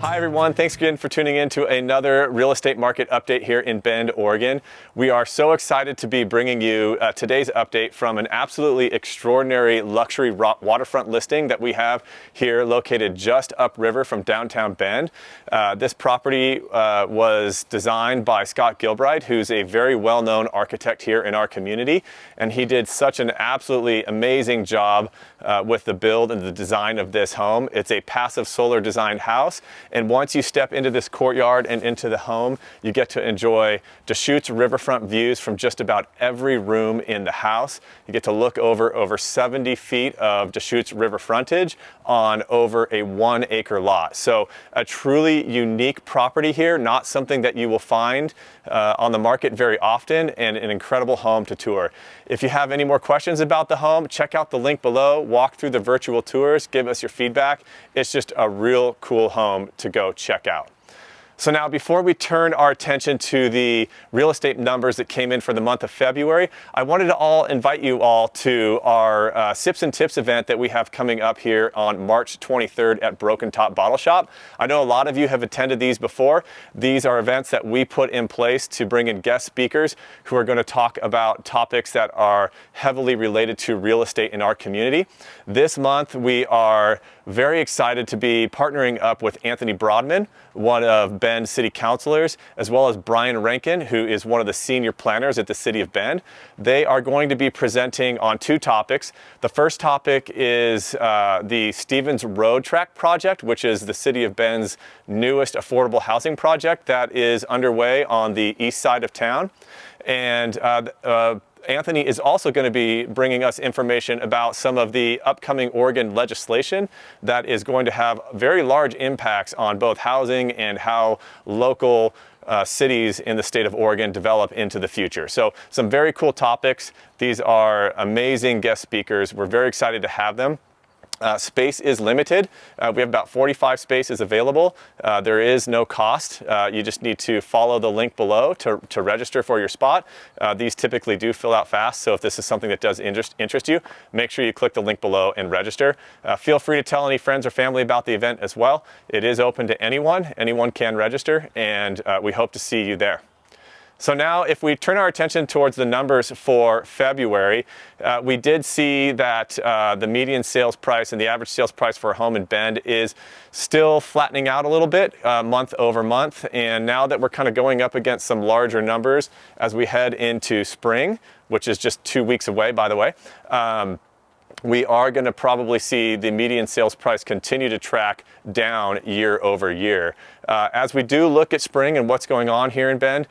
Hi everyone, thanks again for tuning in to another real estate market update here in Bend, Oregon. We are so excited to be bringing you today's update from an absolutely extraordinary luxury waterfront listing that we have here located just upriver from downtown Bend. This property was designed by Scott Gilbride, who's a very well-known architect here in our community, and he did such an absolutely amazing job with the build and the design of this home. It's a passive solar designed house. And once you step into this courtyard and into the home, you get to enjoy Deschutes riverfront views from just about every room in the house. You get to look over 70 feet of Deschutes river frontage on over a 1 acre lot. So a truly unique property here, not something that you will find on the market very often, and an incredible home to tour. If you have any more questions about the home, check out the link below, walk through the virtual tours, give us your feedback. It's just a real cool home to go check out. So now, before we turn our attention to the real estate numbers that came in for the month of February, I wanted to invite you all to our Sips and Tips event that we have coming up here on March 23rd at Broken Top Bottle Shop. I know a lot of you have attended these before. These are events that we put in place to bring in guest speakers who are going to talk about topics that are heavily related to real estate in our community. This month, we are very excited to be partnering up with Anthony Broadman, one of Bend City Councilors, as well as Brian Rankin, who is one of the senior planners at the City of Bend. They are going to be presenting on two topics. The first topic is the Stevens Road Track project, which is the City of Bend's newest affordable housing project that is underway on the east side of town. And Anthony is also going to be bringing us information about some of the upcoming Oregon legislation that is going to have very large impacts on both housing and how local cities in the state of Oregon develop into the future. So some very cool topics. These are amazing guest speakers. We're very excited to have them. Space is limited. We have about 45 spaces available. There is no cost. You just need to follow the link below to register for your spot. These typically do fill out fast, so if this is something that does interest you, make sure you click the link below and register. Feel free to tell any friends or family about the event as well. It is open to anyone. Anyone can register, and we hope to see you there. So now, if we turn our attention towards the numbers for February, we did see that the median sales price and the average sales price for a home in Bend is still flattening out a little bit month over month. And now that we're kind of going up against some larger numbers as we head into spring, which is just 2 weeks away, by the way, we are going to probably see the median sales price continue to track down year over year. As we do look at spring and what's going on here in Bend,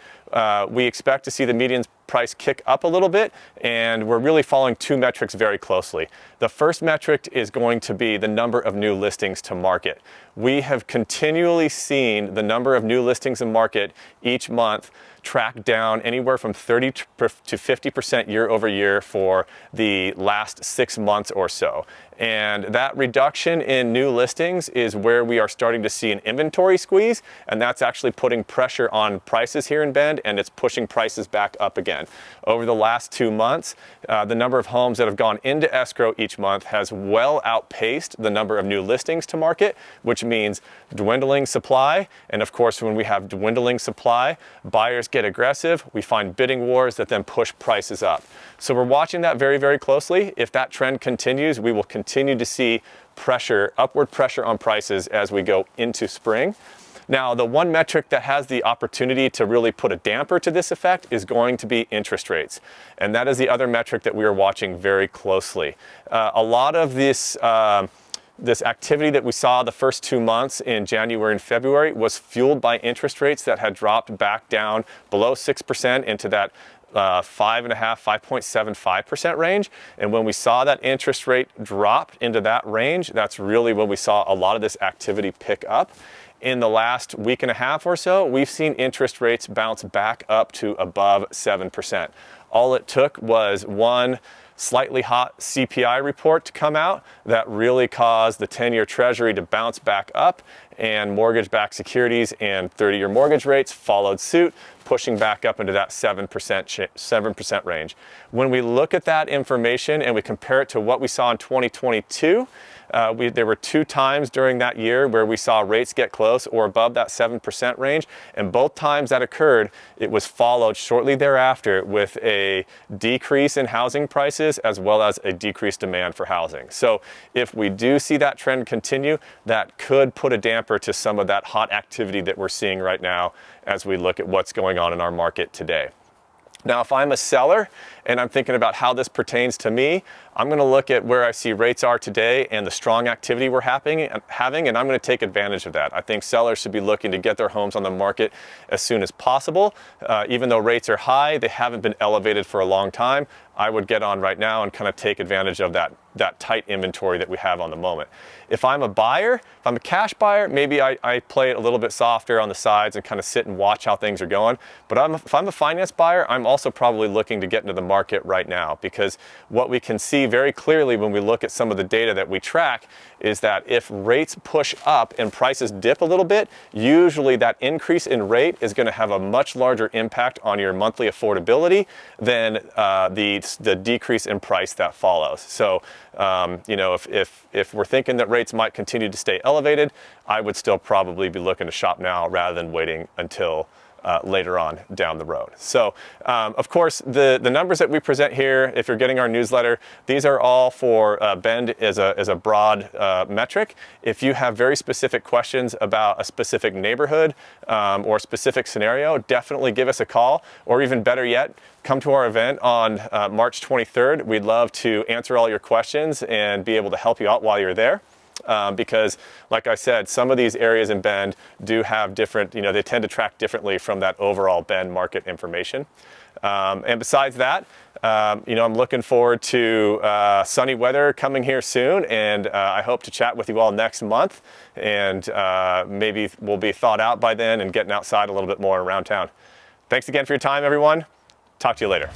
we expect to see the median price kick up a little bit, and we're really following two metrics very closely. The first metric is going to be the number of new listings to market. We have continually seen the number of new listings in market each month track down anywhere from 30 to 50% year over year for the last 6 months or so. And that reduction in new listings is where we are starting to see an inventory squeeze, and that's actually putting pressure on prices here in Bend, and it's pushing prices back up again. Over the last 2 months, the number of homes that have gone into escrow each month has well outpaced the number of new listings to market, which means dwindling supply. And of course, when we have dwindling supply, buyers get aggressive. We find bidding wars that then push prices up. So we're watching that very, very closely. If that trend continues, we will continue to see upward pressure on prices as we go into spring. Now, the one metric that has the opportunity to really put a damper to this effect is going to be interest rates. And that is the other metric that we are watching very closely. A lot of this activity that we saw the first 2 months in January and February was fueled by interest rates that had dropped back down below 6% into that 5.75% range. And when we saw that interest rate drop into that range, that's really when we saw a lot of this activity pick up. In the last week and a half or so, we've seen interest rates bounce back up to above 7%. All it took was one slightly hot CPI report to come out that really caused the 10-year Treasury to bounce back up, and mortgage-backed securities and 30-year mortgage rates followed suit, pushing back up into that 7% range. When we look at that information and we compare it to what we saw in 2022, there were 2 times during that year where we saw rates get close or above that 7% range, and both times that occurred, it was followed shortly thereafter with a decrease in housing prices as well as a decreased demand for housing. So if we do see that trend continue, that could put a damper to some of that hot activity that we're seeing right now as we look at what's going on in our market today. Now, if I'm a seller and I'm thinking about how this pertains to me, I'm going to look at where I see rates are today and the strong activity we're having, and I'm going to take advantage of that. I think sellers should be looking to get their homes on the market as soon as possible. Even though rates are high, they haven't been elevated for a long time. I would get on right now and kind of take advantage of that tight inventory that we have on the moment. If I'm a buyer, if I'm a cash buyer, maybe I play it a little bit softer on the sides and kind of sit and watch how things are going. But if I'm a finance buyer, I'm also probably looking to get into the market right now, because what we can see very clearly when we look at some of the data that we track is that if rates push up and prices dip a little bit, usually that increase in rate is going to have a much larger impact on your monthly affordability than the decrease in price that follows. So, if we're thinking that rates might continue to stay elevated, I would still probably be looking to shop now rather than waiting until later on down the road. So, of course, the numbers that we present here, if you're getting our newsletter, these are all for Bend as a broad metric. If you have very specific questions about a specific neighborhood or specific scenario, definitely give us a call, or even better yet, come to our event on March 23rd. We'd love to answer all your questions and be able to help you out while you're there. Because, like I said, some of these areas in Bend do have different, they tend to track differently from that overall Bend market information. And besides that, I'm looking forward to sunny weather coming here soon, and I hope to chat with you all next month, and maybe we'll be thawed out by then and getting outside a little bit more around town. Thanks again for your time, everyone. Talk to you later.